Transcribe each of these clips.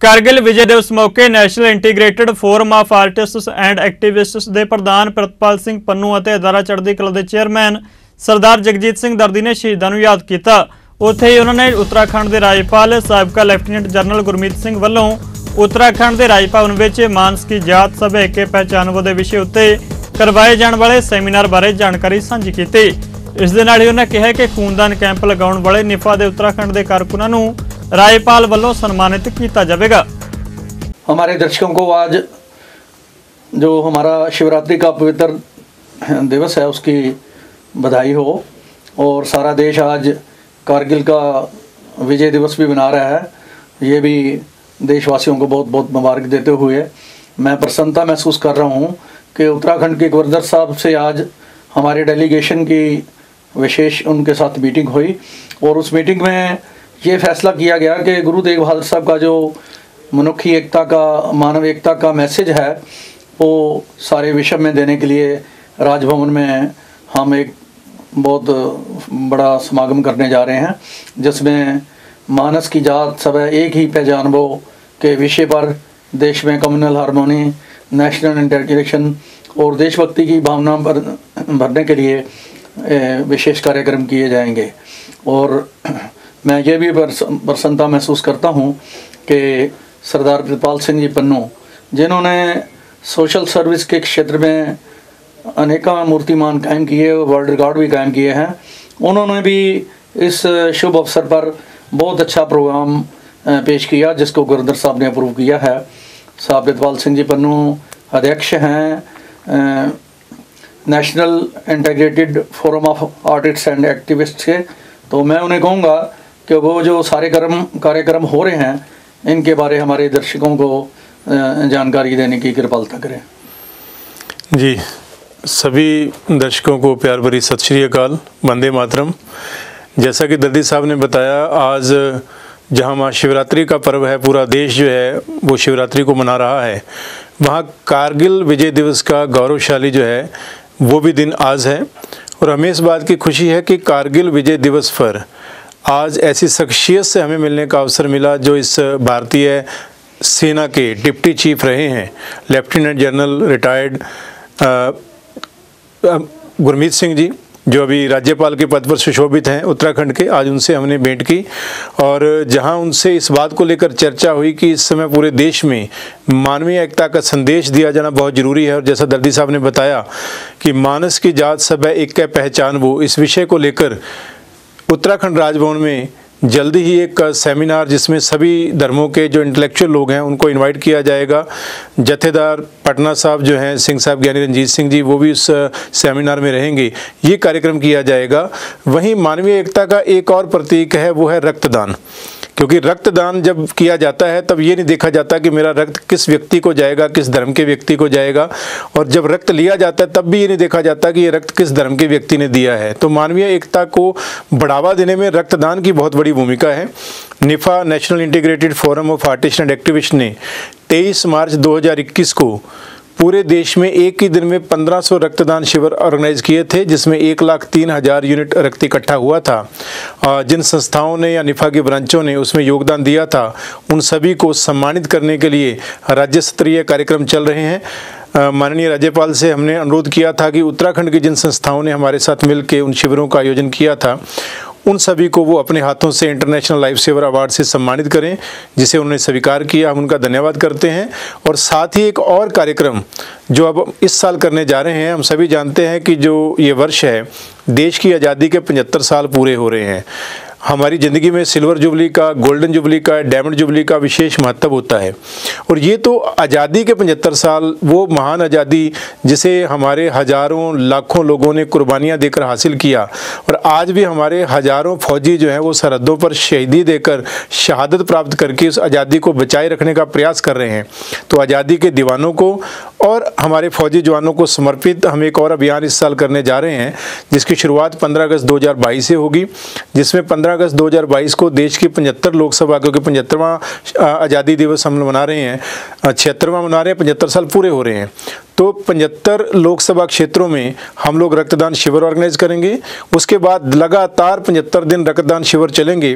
कारगिल विजय दिवस मौके national integrated forum of artists and activists ਦੇ ਪ੍ਰਧਾਨ ਪ੍ਰਿਤਪਾਲ ਸਿੰਘ ਪੰਨੂ ਅਤੇ ਅਦਾਰਾ ਚੜ੍ਹਦੀ ਕਲਾ ਦੇ ਚੇਅਰਮੈਨ ਸਰਦਾਰ ਜਗਜੀਤ ਸਿੰਘ ਦਰਦੀ ਨੇ ਸ਼ਹੀਦਾਂ ਨੂੰ ਯਾਦ ਕੀਤਾ। ਉੱਥੇ ਹੀ ਉਹਨਾਂ ਨੇ ਉੱਤਰਾਖੰਡ ਦੇ ਰਾਜਪਾਲ ਸਾਬਕਾ ਲੈਫਟੀਨੈਂਟ ਜਨਰਲ ਗੁਰਮੀਤ ਸਿੰਘ ਵੱਲੋਂ उत्तराखंड के राज भवन में मानस की जात सब एक पहचान वो विषय उत्ते करवाए जाने वाले सैमीनार बारे जानकारी साझी की। इस दे नाल ही उन्होंने कहा कि खूनदान कैंप लगाने वाले निफा के उत्तराखंड के कारकुनां नूं राज्यपाल वालों सन्मानित किया जाएगा। हमारे दर्शकों को आज जो हमारा शिवरात्रि का पवित्र दिवस है उसकी बधाई हो और सारा देश आज कारगिल का विजय दिवस भी मना रहा है। ये भी देशवासियों को बहुत बहुत मुबारक देते हुए मैं प्रसन्नता महसूस कर रहा हूँ कि उत्तराखंड के गवर्नर साहब से आज हमारे डेलीगेशन की विशेष उनके साथ मीटिंग हुई और उस मीटिंग में ये फैसला किया गया कि गुरु तेग बहादुर साहब का जो मनुष्य एकता का मानव एकता का मैसेज है वो सारे विश्व में देने के लिए राजभवन में हम एक बहुत बड़ा समागम करने जा रहे हैं, जिसमें मानस की जात सब एक ही पहचान वो के विषय पर देश में कम्युनल हारमोनी, नेशनल इंटीग्रेशन और देशभक्ति की भावना भरने के लिए विशेष कार्यक्रम किए जाएंगे। और मैं ये भी प्रसन्नता महसूस करता हूँ कि सरदार प्रितपाल सिंह जी पन्नू, जिन्होंने सोशल सर्विस के क्षेत्र में अनेक मूर्तिमान कायम किए, वर्ल्ड रिकॉर्ड भी कायम किए हैं, उन्होंने भी इस शुभ अवसर पर बहुत अच्छा प्रोग्राम पेश किया जिसको गवर्नर साहब ने अप्रूव किया है। साहब प्रितपाल सिंह जी पन्नू अध्यक्ष हैं national integrated forum of artists and activists के, तो मैं उन्हें कहूँगा कि वो जो सारे कार्यक्रम हो रहे हैं इनके बारे हमारे दर्शकों को जानकारी देने की कृपालता करें। जी, सभी दर्शकों को प्यार भरी सत श्री अकाल, वंदे मातरम। जैसा कि दर्दी साहब ने बताया, आज जहाँ महाशिवरात्रि का पर्व है, पूरा देश जो है वो शिवरात्रि को मना रहा है, वहाँ कारगिल विजय दिवस का गौरवशाली जो है वो भी दिन आज है। और हमें इस बात की खुशी है कि कारगिल विजय दिवस पर आज ऐसी शख्सियत से हमें मिलने का अवसर मिला जो इस भारतीय सेना के डिप्टी चीफ रहे हैं, lieutenant general retired Gurmeet Singh ji, जो अभी राज्यपाल के पद पर सुशोभित हैं उत्तराखंड के। आज उनसे हमने भेंट की और जहां उनसे इस बात को लेकर चर्चा हुई कि इस समय पूरे देश में मानवीय एकता का संदेश दिया जाना बहुत ज़रूरी है। और जैसा दर्दी साहब ने बताया कि मानस की जात सब है एक है पहचान वो, इस विषय को लेकर उत्तराखंड राजभवन में जल्दी ही एक सेमिनार जिसमें सभी धर्मों के जो इंटेलेक्चुअल लोग हैं उनको इनवाइट किया जाएगा। जत्थेदार पटना साहब जो हैं सिंह साहब ज्ञानी रंजीत सिंह जी, वो भी उस सेमिनार में रहेंगे। ये कार्यक्रम किया जाएगा। वहीं मानवीय एकता का एक और प्रतीक है, वो है रक्तदान, क्योंकि रक्तदान जब किया जाता है तब ये नहीं देखा जाता कि मेरा रक्त किस व्यक्ति को जाएगा, किस धर्म के व्यक्ति को जाएगा, और जब रक्त लिया जाता है तब भी ये नहीं देखा जाता कि ये रक्त किस धर्म के व्यक्ति ने दिया है। तो मानवीय एकता को बढ़ावा देने में रक्तदान की बहुत बड़ी भूमिका है। निफा national integrated forum of artist and activist ने 23 मार्च 2021 को पूरे देश में एक ही दिन में 1500 रक्तदान शिविर ऑर्गेनाइज किए थे, जिसमें 1,03,000 यूनिट रक्त इकट्ठा हुआ था। जिन संस्थाओं ने या निफा की ब्रांचों ने उसमें योगदान दिया था उन सभी को सम्मानित करने के लिए राज्य स्तरीय कार्यक्रम चल रहे हैं। माननीय राज्यपाल से हमने अनुरोध किया था कि उत्तराखंड की जिन संस्थाओं ने हमारे साथ मिलकर उन शिविरों का आयोजन किया था उन सभी को वो अपने हाथों से इंटरनेशनल लाइफ सेवर अवार्ड से सम्मानित करें, जिसे उन्होंने स्वीकार किया। हम उनका धन्यवाद करते हैं। और साथ ही एक और कार्यक्रम जो अब इस साल करने जा रहे हैं, हम सभी जानते हैं कि जो ये वर्ष है देश की आज़ादी के 75 साल पूरे हो रहे हैं। हमारी ज़िंदगी में सिल्वर जुबली का, गोल्डन जुबली का, डायमंड जुबली का विशेष महत्व होता है। और ये तो आज़ादी के 75 साल, वो महान आज़ादी जिसे हमारे हज़ारों लाखों लोगों ने कुर्बानियाँ देकर हासिल किया, और आज भी हमारे हज़ारों फौजी जो हैं वो सरहदों पर शहीदी देकर शहादत प्राप्त करके उस आज़ादी को बचाए रखने का प्रयास कर रहे हैं। तो आज़ादी के दीवानों को और हमारे फौजी जवानों को समर्पित हम एक और अभियान इस साल करने जा रहे हैं, जिसकी शुरुआत 15 अगस्त 2022 से होगी, जिसमें 15 अगस्त 2022 को देश की 75 लोकसभा, क्योंकि 75वां आज़ादी दिवस हम मना रहे हैं, 76वां मना रहे हैं, 75 साल पूरे हो रहे हैं, तो 75 लोकसभा क्षेत्रों में हम लोग रक्तदान शिविर ऑर्गेनाइज करेंगे। उसके बाद लगातार 75 दिन रक्तदान शिविर चलेंगे।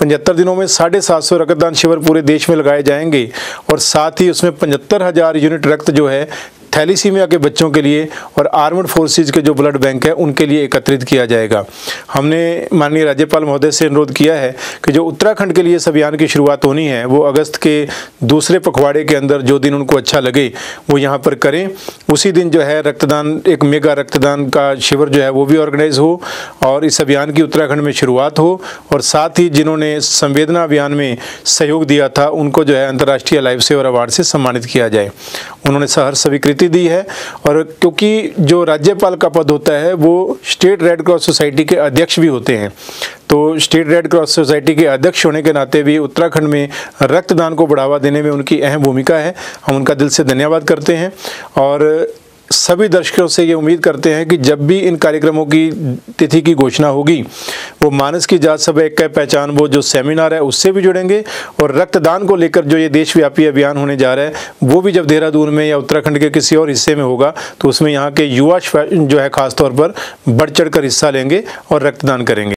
75 दिनों में 750 रक्तदान शिविर पूरे देश में लगाए जाएंगे और साथ ही उसमें 75,000 यूनिट रक्त जो है थैलीसीमिया के बच्चों के लिए और आर्मड फोर्सेज के जो ब्लड बैंक है उनके लिए एकत्रित किया जाएगा। हमने माननीय राज्यपाल महोदय से अनुरोध किया है कि जो उत्तराखंड के लिए इस अभियान की शुरुआत होनी है वो अगस्त के दूसरे पखवाड़े के अंदर जो दिन उनको अच्छा लगे वो यहाँ पर करें। उसी दिन जो है रक्तदान, एक मेगा रक्तदान का शिविर जो है वो भी ऑर्गेनाइज हो और इस अभियान की उत्तराखंड में शुरुआत हो, और साथ ही जिन्होंने संवेदना अभियान में सहयोग दिया था उनको जो है अंतर्राष्ट्रीय लाइफ सेवर अवार्ड से सम्मानित किया जाए। उन्होंने सहर्ष स्वीकृति दी है, और क्योंकि जो राज्यपाल का पद होता है वो स्टेट रेड क्रॉस सोसाइटी के अध्यक्ष भी होते हैं, तो स्टेट रेड क्रॉस सोसाइटी के अध्यक्ष होने के नाते भी उत्तराखंड में रक्तदान को बढ़ावा देने में उनकी अहम भूमिका है। हम उनका दिल से धन्यवाद करते हैं और सभी दर्शकों से ये उम्मीद करते हैं कि जब भी इन कार्यक्रमों की तिथि की घोषणा होगी वो मानस की जात सब एक पहचान वो जो सेमिनार है उससे भी जुड़ेंगे, और रक्तदान को लेकर जो ये देशव्यापी अभियान होने जा रहा है वो भी जब देहरादून में या उत्तराखंड के किसी और हिस्से में होगा तो उसमें यहाँ के युवा जो है खासतौर पर बढ़ चढ़ कर हिस्सा लेंगे और रक्तदान करेंगे।